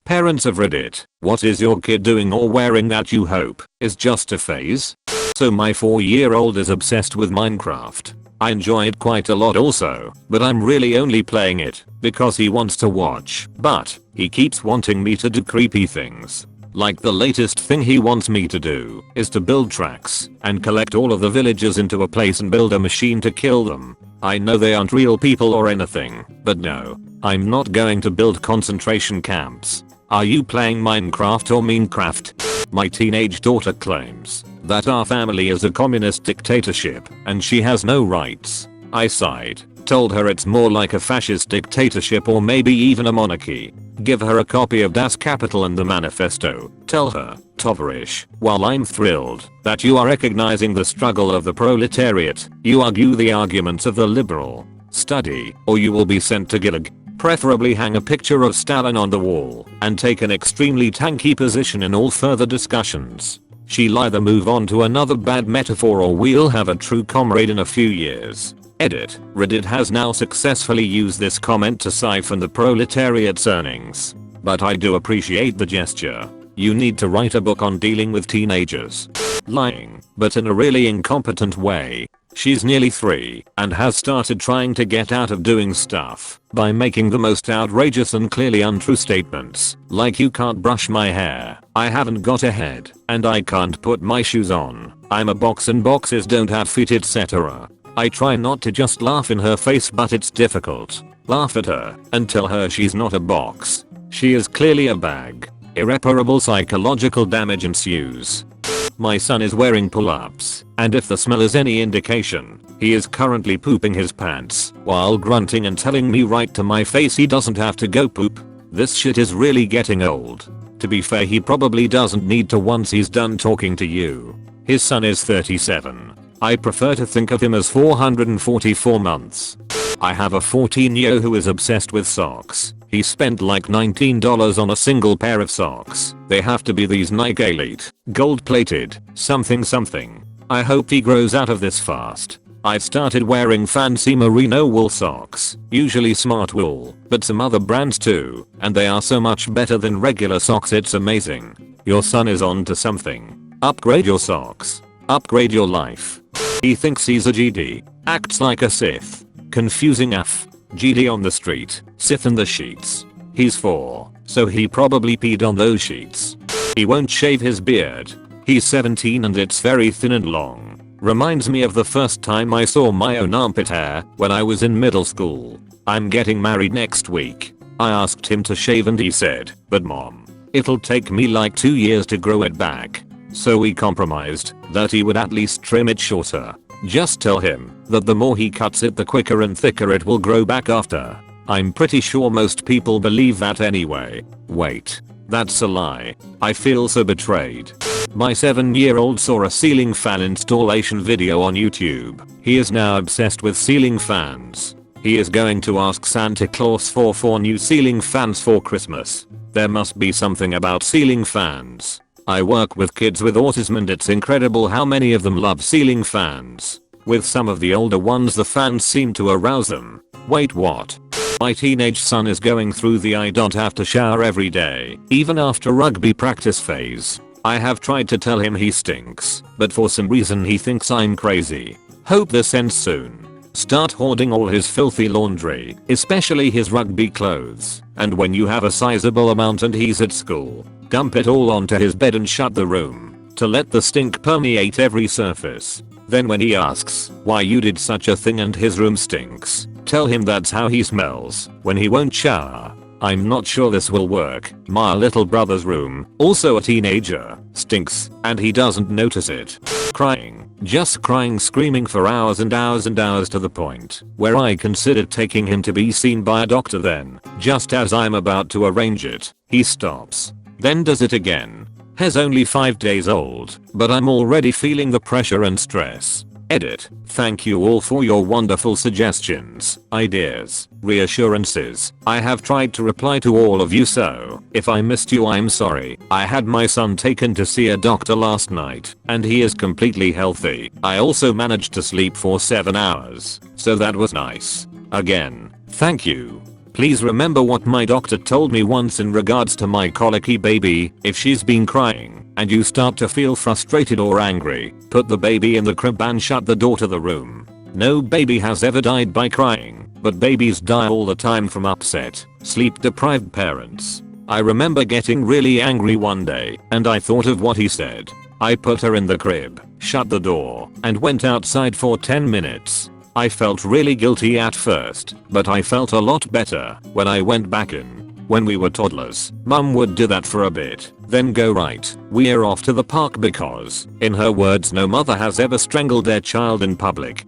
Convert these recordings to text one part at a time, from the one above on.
Parents of Reddit, what is your kid doing or wearing that you hope is just a phase? So my 4-year-old is obsessed with Minecraft. I enjoy it quite a lot also, but I'm really only playing it because he wants to watch. But he keeps wanting me to do creepy things. Like the latest thing he wants me to do is to build tracks and collect all of the villagers into a place and build a machine to kill them. I know they aren't real people or anything, but no, I'm not going to build concentration camps. Are you playing Minecraft or Minecraft? My teenage daughter claims that our family is a communist dictatorship and she has no rights. I sighed, told her it's more like a fascist dictatorship or maybe even a monarchy. Give her a copy of Das Kapital and the manifesto. Tell her, Tovarish, while I'm thrilled that you are recognizing the struggle of the proletariat, you argue the arguments of the liberal. Study, or you will be sent to Gulag. Preferably hang a picture of Stalin on the wall and take an extremely tanky position in all further discussions. She'll either move on to another bad metaphor or we'll have a true comrade in a few years. Edit. Reddit has now successfully used this comment to siphon the proletariat's earnings. But I do appreciate the gesture. You need to write a book on dealing with teenagers. Lying, but in a really incompetent way. She's nearly 3 and has started trying to get out of doing stuff by making the most outrageous and clearly untrue statements, like you can't brush my hair, I haven't got a head, and I can't put my shoes on, I'm a box and boxes don't have feet, etc. I try not to just laugh in her face, but it's difficult. Laugh at her and tell her she's not a box. She is clearly a bag. Irreparable psychological damage ensues. My son is wearing pull-ups, and if the smell is any indication, he is currently pooping his pants while grunting and telling me right to my face he doesn't have to go poop. This shit is really getting old. To be fair, he probably doesn't need to once he's done talking to you. His son is 37. I prefer to think of him as 444 months. I have a 14-year-old who is obsessed with socks. He spent like $19 on a single pair of socks. They have to be these Nike Elite, gold-plated, something. I hope he grows out of this fast. I've started wearing fancy merino wool socks, usually Smart Wool, but some other brands too, and they are so much better than regular socks, it's amazing. Your son is on to something. Upgrade your socks. Upgrade your life. He thinks he's a GD. Acts like a Sith. Confusing AF. GD on the street, Sith in the sheets. He's 4, so he probably peed on those sheets. He won't shave his beard. He's 17 and it's very thin and long. Reminds me of the first time I saw my own armpit hair when I was in middle school. I'm getting married next week. I asked him to shave and he said, but mom, it'll take me like 2 years to grow it back. So we compromised that he would at least trim it shorter. Just tell him that the more he cuts it, the quicker and thicker it will grow back after. I'm pretty sure most people believe that anyway. Wait, that's a lie. I feel so betrayed. My 7-year-old saw a ceiling fan installation video on YouTube. He is now obsessed with ceiling fans. He is going to ask Santa Claus for 4 new ceiling fans for Christmas. There must be something about ceiling fans. I work with kids with autism and it's incredible how many of them love ceiling fans. With some of the older ones the fans seem to arouse them. Wait, what? My teenage son is going through the I don't have to shower every day, even after rugby practice phase. I have tried to tell him he stinks, but for some reason he thinks I'm crazy. Hope this ends soon. Start hoarding all his filthy laundry, especially his rugby clothes, and when you have a sizable amount and he's at school, dump it all onto his bed and shut the room to let the stink permeate every surface. Then when he asks why you did such a thing and his room stinks, tell him that's how he smells when he won't shower. I'm not sure this will work. My little brother's room, also a teenager, stinks and he doesn't notice it. Crying, just crying, screaming for hours and hours and hours to the point where I considered taking him to be seen by a doctor. Then, just as I'm about to arrange it, he stops. Then does it again. He's only 5 days old, but I'm already feeling the pressure and stress. Edit. Thank you all for your wonderful suggestions, ideas, reassurances. I have tried to reply to all of you, so if I missed you I'm sorry. I had my son taken to see a doctor last night and he is completely healthy. I also managed to sleep for 7 hours, so that was nice. Again, thank you. Please remember what my doctor told me once in regards to my colicky baby. If she's been crying and you start to feel frustrated or angry, put the baby in the crib and shut the door to the room. No baby has ever died by crying, but babies die all the time from upset, sleep deprived parents. I remember getting really angry one day and I thought of what he said. I put her in the crib, shut the door, and went outside for 10 minutes. I felt really guilty at first, but I felt a lot better when I went back in. When we were toddlers, mum would do that for a bit, then go right, we're off to the park because, in her words, no mother has ever strangled their child in public.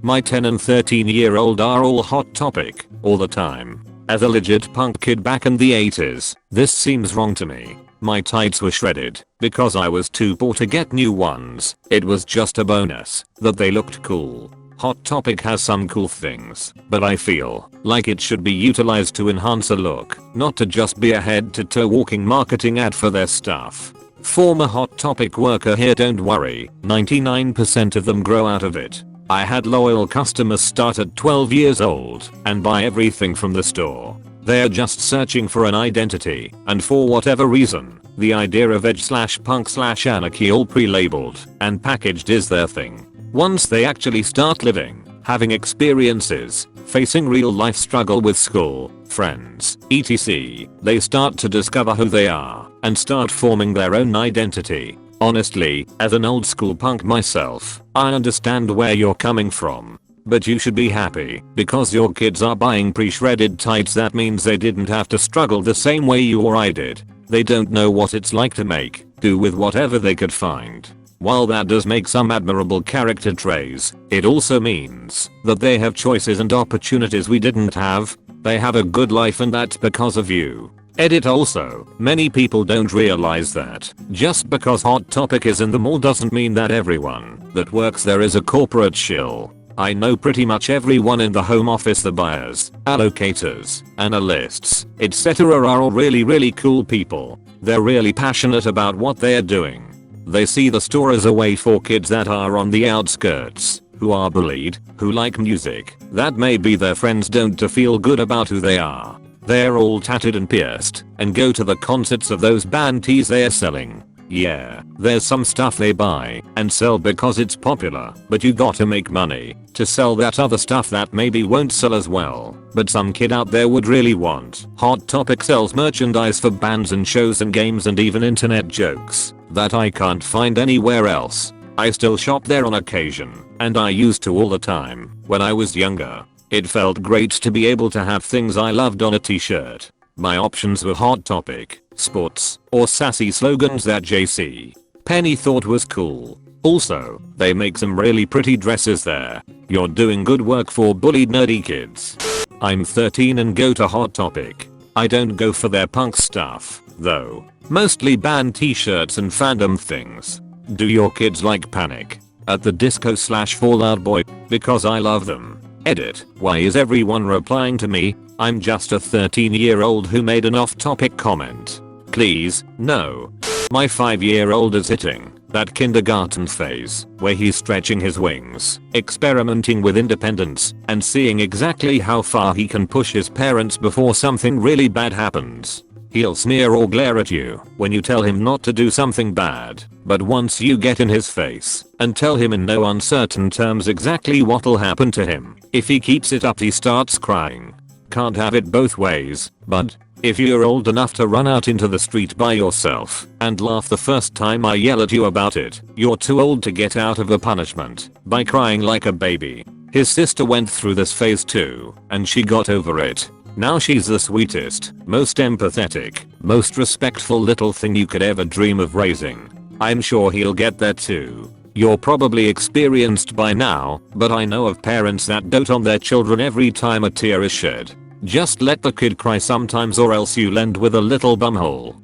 My 10 and 13-year-old are all hot topic, all the time. As a legit punk kid back in the 80s, this seems wrong to me. My tights were shredded because I was too poor to get new ones. It was just a bonus that they looked cool. Hot Topic has some cool things, but I feel like it should be utilized to enhance a look, not to just be a head-to-toe walking marketing ad for their stuff. Former Hot Topic worker here, don't worry, 99% of them grow out of it. I had loyal customers start at 12 years old and buy everything from the store. They're just searching for an identity, and for whatever reason, the idea of edge/punk/anarchy all pre-labeled and packaged is their thing. Once they actually start living, having experiences, facing real life struggle with school, friends, etc., they start to discover who they are and start forming their own identity. Honestly, as an old school punk myself, I understand where you're coming from. But you should be happy because your kids are buying pre-shredded tights. That means they didn't have to struggle the same way you or I did. They don't know what it's like to make do with whatever they could find. While that does make some admirable character traits, it also means that they have choices and opportunities we didn't have. They have a good life and that's because of you. Edit. Also, many people don't realize that just because Hot Topic is in the mall doesn't mean that everyone that works there is a corporate shill. I know pretty much everyone in the home office, the buyers, allocators, analysts, etc. are all really cool people. They're really passionate about what they're doing. They see the store as a way for kids that are on the outskirts, who are bullied, who like music, that maybe their friends don't, to feel good about who they are. They're all tatted and pierced and go to the concerts of those band tees they're selling. Yeah, there's some stuff they buy and sell because it's popular, but you gotta make money to sell that other stuff that maybe won't sell as well, but some kid out there would really want. Hot Topic sells merchandise for bands and shows and games and even internet jokes that I can't find anywhere else. I still shop there on occasion, and I used to all the time when I was younger. It felt great to be able to have things I loved on a t-shirt. My options were Hot Topic, sports, or sassy slogans that JC Penny thought was cool. Also, they make some really pretty dresses there. You're doing good work for bullied nerdy kids. I'm 13 and go to Hot Topic. I don't go for their punk stuff, though. Mostly band t-shirts and fandom things. Do your kids like Panic at the Disco/Fall Out Boy? Because I love them. Edit. Why is everyone replying to me? I'm just a 13-year-old who made an off-topic comment. Please, no. My 5-year-old is hitting that kindergarten phase where he's stretching his wings, experimenting with independence, and seeing exactly how far he can push his parents before something really bad happens. He'll sneer or glare at you when you tell him not to do something bad, but once you get in his face and tell him in no uncertain terms exactly what'll happen to him if he keeps it up, he starts crying. Can't have it both ways, but if you're old enough to run out into the street by yourself and laugh the first time I yell at you about it, you're too old to get out of a punishment by crying like a baby. His sister went through this phase too, and she got over it. Now she's the sweetest, most empathetic, most respectful little thing you could ever dream of raising. I'm sure he'll get there too. You're probably experienced by now, but I know of parents that dote on their children every time a tear is shed. Just let the kid cry sometimes or else you'll end with a little bumhole.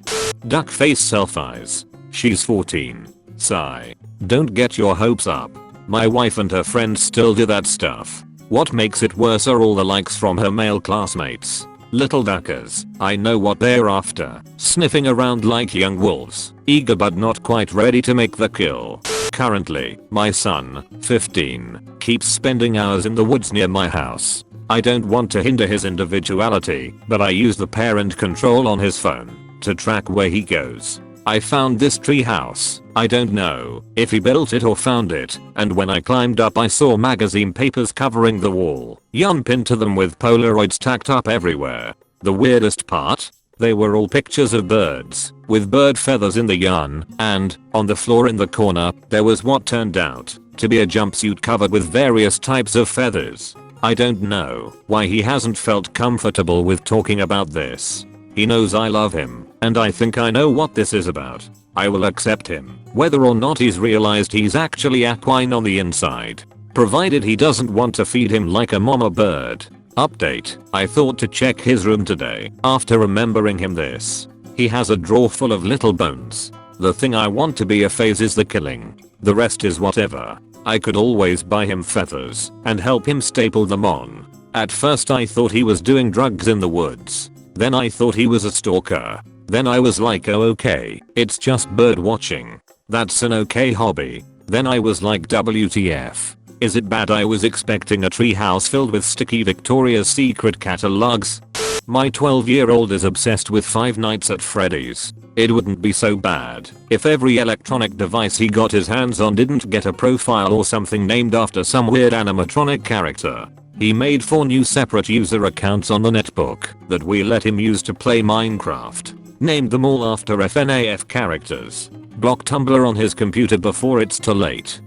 Duck face self eyes. She's 14. Sigh. Don't get your hopes up. My wife and her friends still do that stuff. What makes it worse are all the likes from her male classmates. Little duckers, I know what they're after. Sniffing around like young wolves, eager but not quite ready to make the kill. Currently, my son, 15, keeps spending hours in the woods near my house. I don't want to hinder his individuality, but I use the parent control on his phone to track where he goes. I found this tree house. I don't know if he built it or found it, and when I climbed up I saw magazine papers covering the wall, pinned to them with Polaroids tacked up everywhere. The weirdest part? They were all pictures of birds, with bird feathers in the yarn, and, on the floor in the corner, there was what turned out to be a jumpsuit covered with various types of feathers. I don't know why he hasn't felt comfortable with talking about this. He knows I love him, and I think I know what this is about. I will accept him, whether or not he's realized he's actually equine on the inside. Provided he doesn't want to feed him like a mama bird. Update, I thought to check his room today, after remembering him this. He has a drawer full of little bones. The thing I want to be a phase is the killing. The rest is whatever. I could always buy him feathers, and help him staple them on. At first I thought he was doing drugs in the woods. Then I thought he was a stalker. Then I was like, oh okay, it's just bird watching. That's an okay hobby. Then I was like, WTF. Is it bad? I was expecting a treehouse filled with sticky Victoria's Secret catalogs. My 12-year-old is obsessed with Five Nights at Freddy's. It wouldn't be so bad if every electronic device he got his hands on didn't get a profile or something named after some weird animatronic character. He made 4 new separate user accounts on the netbook that we let him use to play Minecraft. Named them all after FNAF characters. Block Tumblr on his computer before it's too late.